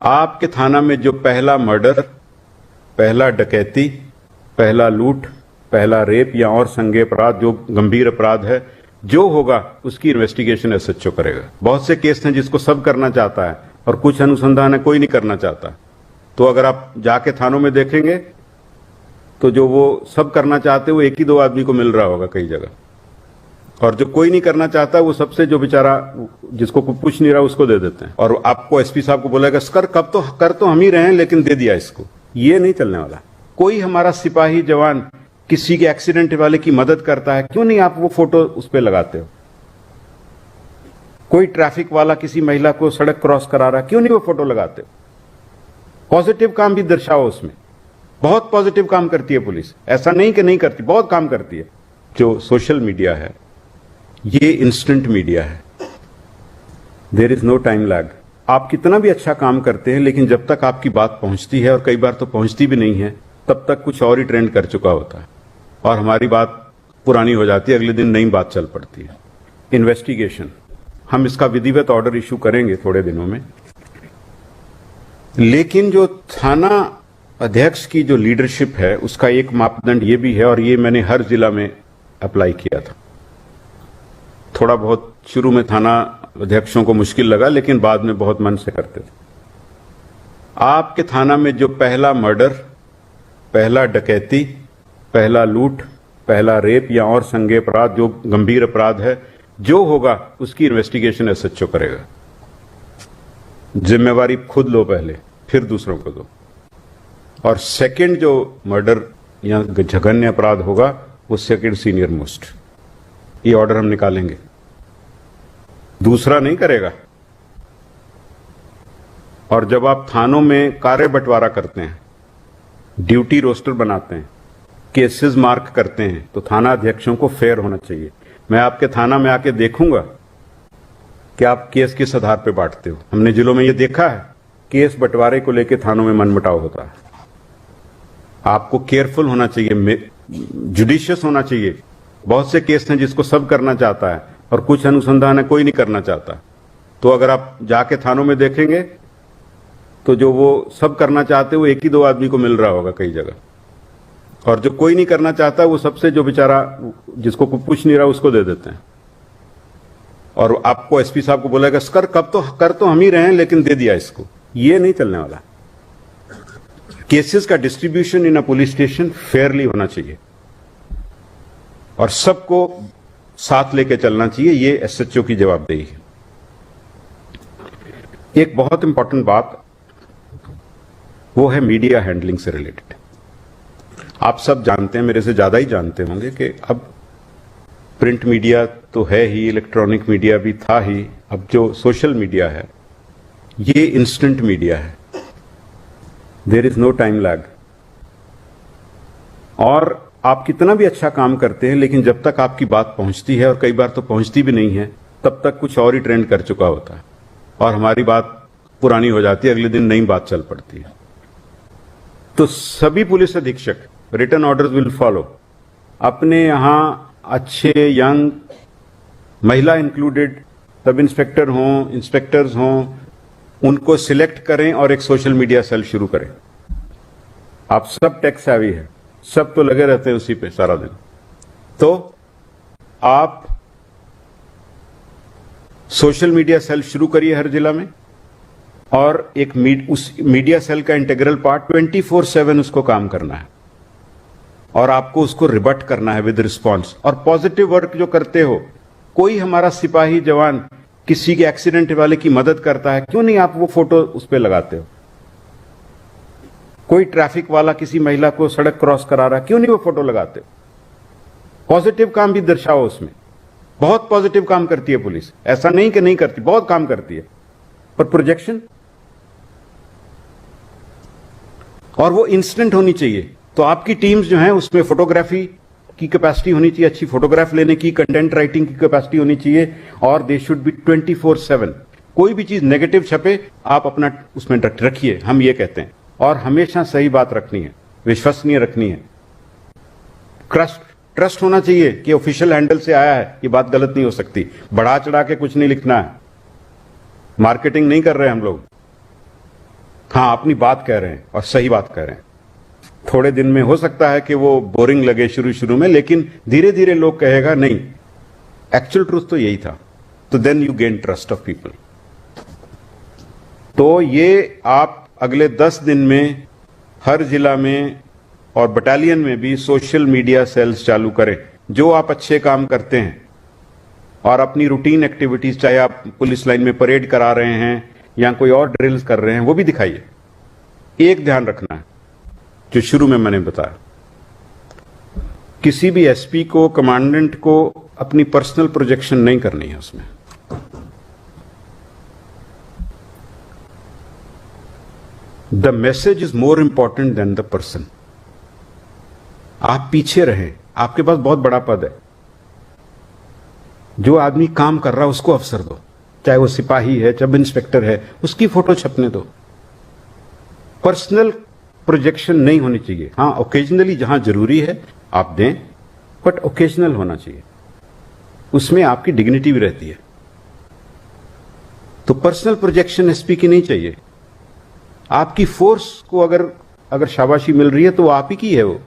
आपके थाना में जो पहला मर्डर, पहला डकैती, पहला लूट, पहला रेप या और संज्ञेय अपराध जो गंभीर अपराध है, जो होगा उसकी इन्वेस्टिगेशन एसएचओ करेगा। बहुत से केस हैं जिसको सब करना चाहता है और कुछ अनुसंधान है कोई नहीं करना चाहता। तो अगर आप जाके थानों में देखेंगे तो जो वो सब करना चाहते वो एक ही दो आदमी को मिल रहा होगा कई जगह, और जो कोई नहीं करना चाहता वो सबसे जो बेचारा जिसको कोई पूछ नहीं रहा उसको दे देते हैं। और आपको एसपी साहब को बोलेगा कर तो हम ही रहे हैं लेकिन दे दिया इसको। ये नहीं चलने वाला। कोई हमारा सिपाही जवान किसी के एक्सीडेंट वाले की मदद करता है, क्यों नहीं आप वो फोटो उस पर लगाते हो? कोई ट्रैफिक वाला किसी महिला को सड़क क्रॉस करा रहा है, क्यों नहीं वो फोटो लगाते हो? पॉजिटिव काम भी दर्शाओ उसमें। बहुत पॉजिटिव काम करती है पुलिस, ऐसा नहीं कि नहीं करती, बहुत काम करती है। जो सोशल मीडिया है ये इंस्टेंट मीडिया है, there is no time lag. आप कितना भी अच्छा काम करते हैं लेकिन जब तक आपकी बात पहुंचती है, और कई बार तो पहुंचती भी नहीं है, तब तक कुछ और ही ट्रेंड कर चुका होता है और हमारी बात पुरानी हो जाती है, अगले दिन नई बात चल पड़ती है। इन्वेस्टिगेशन, हम इसका विधिवत ऑर्डर इशू करेंगे थोड़े दिनों में, लेकिन जो थाना अध्यक्ष की जो लीडरशिप है उसका एक मापदंड ये भी है, और ये मैंने हर जिला में अप्लाई किया था। थोड़ा बहुत शुरू में थाना अध्यक्षों को मुश्किल लगा लेकिन बाद में बहुत मन से करते थे। आपके थाना में जो पहला मर्डर, पहला डकैती, पहला लूट, पहला रेप या और संज्ञेय अपराध जो गंभीर अपराध है, जो होगा उसकी इन्वेस्टिगेशन एसएचओ करेगा। जिम्मेवारी खुद लो पहले, फिर दूसरों को दो। और सेकंड जो मर्डर या जघन्य अपराध होगा वो सेकंड सीनियर मोस्ट। ये ऑर्डर हम निकालेंगे, दूसरा नहीं करेगा। और जब आप थानों में कार्य बंटवारा करते हैं, ड्यूटी रोस्टर बनाते हैं, केसेस मार्क करते हैं, तो थाना अध्यक्षों को फेयर होना चाहिए। मैं आपके थाना में आके देखूंगा कि आप केस किस आधार पे बांटते हो। हमने जिलों में ये देखा है, केस बंटवारे को लेकर थानों में मनमुटाव होता है। आपको केयरफुल होना चाहिए, जुडिशियस होना चाहिए। बहुत से केस हैं जिसको सब करना चाहता है और कुछ अनुसंधान है कोई नहीं करना चाहता। तो अगर आप जाके थानों में देखेंगे तो जो वो सब करना चाहते वो एक ही दो आदमी को मिल रहा होगा कई जगह, और जो कोई नहीं करना चाहता वो सबसे जो बेचारा जिसको कोई पूछ नहीं रहा उसको दे देते हैं। और आपको एसपी साहब को बोलेगा कर तो हम ही रहे हैं लेकिन दे दिया इसको। ये नहीं चलने वाला। केसेस का distribution in a police station Fairlie होना चाहिए और सबको साथ लेके चलना चाहिए। ये एसएचओ की जवाबदेही है। एक बहुत इंपॉर्टेंट बात वो है मीडिया हैंडलिंग से रिलेटेड। आप सब जानते हैं, मेरे से ज्यादा ही जानते होंगे कि अब प्रिंट मीडिया तो है ही, इलेक्ट्रॉनिक मीडिया भी था ही, अब जो सोशल मीडिया है ये इंस्टेंट मीडिया है, there is no time lag. और आप कितना भी अच्छा काम करते हैं लेकिन जब तक आपकी बात पहुंचती है, और कई बार तो पहुंचती भी नहीं है, तब तक कुछ और ही ट्रेंड कर चुका होता है और हमारी बात पुरानी हो जाती है, अगले दिन नई बात चल पड़ती है। तो सभी पुलिस अधीक्षक, रिटन ऑर्डर्स विल फॉलो। अपने यहां अच्छे यंग, महिला इंक्लूडेड, सब इंस्पेक्टर हों, इंस्पेक्टर्स हों, उनको सिलेक्ट करें और एक सोशल मीडिया सेल शुरू करें। आप सब टेक सेवी है, सब तो लगे रहते हैं उसी पे सारा दिन। तो आप सोशल मीडिया सेल शुरू करिए हर जिला में, और एक उस मीडिया सेल का इंटीग्रल पार्ट 24/7 उसको काम करना है, और आपको उसको रिबट करना है विद रिस्पॉन्स। और पॉजिटिव वर्क जो करते हो, कोई हमारा सिपाही जवान किसी के एक्सीडेंट वाले की मदद करता है, क्यों नहीं आप वो फोटो उस पर लगाते हो? कोई ट्रैफिक वाला किसी महिला को सड़क क्रॉस करा रहा है, क्यों नहीं वो फोटो लगाते हो? पॉजिटिव काम भी दर्शाओ उसमें। बहुत पॉजिटिव काम करती है पुलिस, ऐसा नहीं कि नहीं करती, बहुत काम करती है। पर प्रोजेक्शन, और वो इंस्टेंट होनी चाहिए। तो आपकी टीम्स जो हैं उसमें फोटोग्राफी की कैपेसिटी होनी चाहिए, अच्छी फोटोग्राफ लेने की, कंटेंट राइटिंग की कैपेसिटी होनी चाहिए, और दे शुड बी 24/7। कोई भी चीज नेगेटिव छपे आप अपना उसमें रखिए, हम ये कहते हैं। और हमेशा सही बात रखनी है, विश्वसनीय रखनी है। ट्रस्ट होना चाहिए कि ऑफिशियल हैंडल से आया है, ये बात गलत नहीं हो सकती। बढ़ा चढ़ा के कुछ नहीं लिखना है, मार्केटिंग नहीं कर रहे हम लोग। हाँ, अपनी बात कह रहे हैं और सही बात कह रहे हैं। थोड़े दिन में हो सकता है कि वो बोरिंग लगे शुरू शुरू में, लेकिन धीरे धीरे लोग कहेगा नहीं, एक्चुअल ट्रूथ तो यही था। तो then you gain trust of people. तो ये आप अगले 10 दिन में हर जिला में और बटालियन में भी सोशल मीडिया सेल्स चालू करें। जो आप अच्छे काम करते हैं और अपनी रूटीन एक्टिविटीज, चाहे आप पुलिस लाइन में परेड करा रहे हैं या कोई और ड्रिल्स कर रहे हैं, वो भी दिखाइए। एक ध्यान रखना है जो शुरू में मैंने बताया, किसी भी एसपी को, कमांडेंट को अपनी पर्सनल प्रोजेक्शन नहीं करनी है उसमें। The message is more important than the person. आप पीछे रहें, आपके पास बहुत बड़ा पद है। जो आदमी काम कर रहा है उसको अवसर दो, चाहे वो सिपाही है, चाहे इंस्पेक्टर है, उसकी फोटो छपने दो। पर्सनल प्रोजेक्शन नहीं होनी चाहिए। हाँ, ओकेजनली जहां जरूरी है आप दें, बट ओकेजनल होना चाहिए। उसमें आपकी डिग्निटी भी रहती है। तो पर्सनल प्रोजेक्शन एसपी की नहीं चाहिए। आपकी फोर्स को अगर शाबाशी मिल रही है तो आप ही की है वो।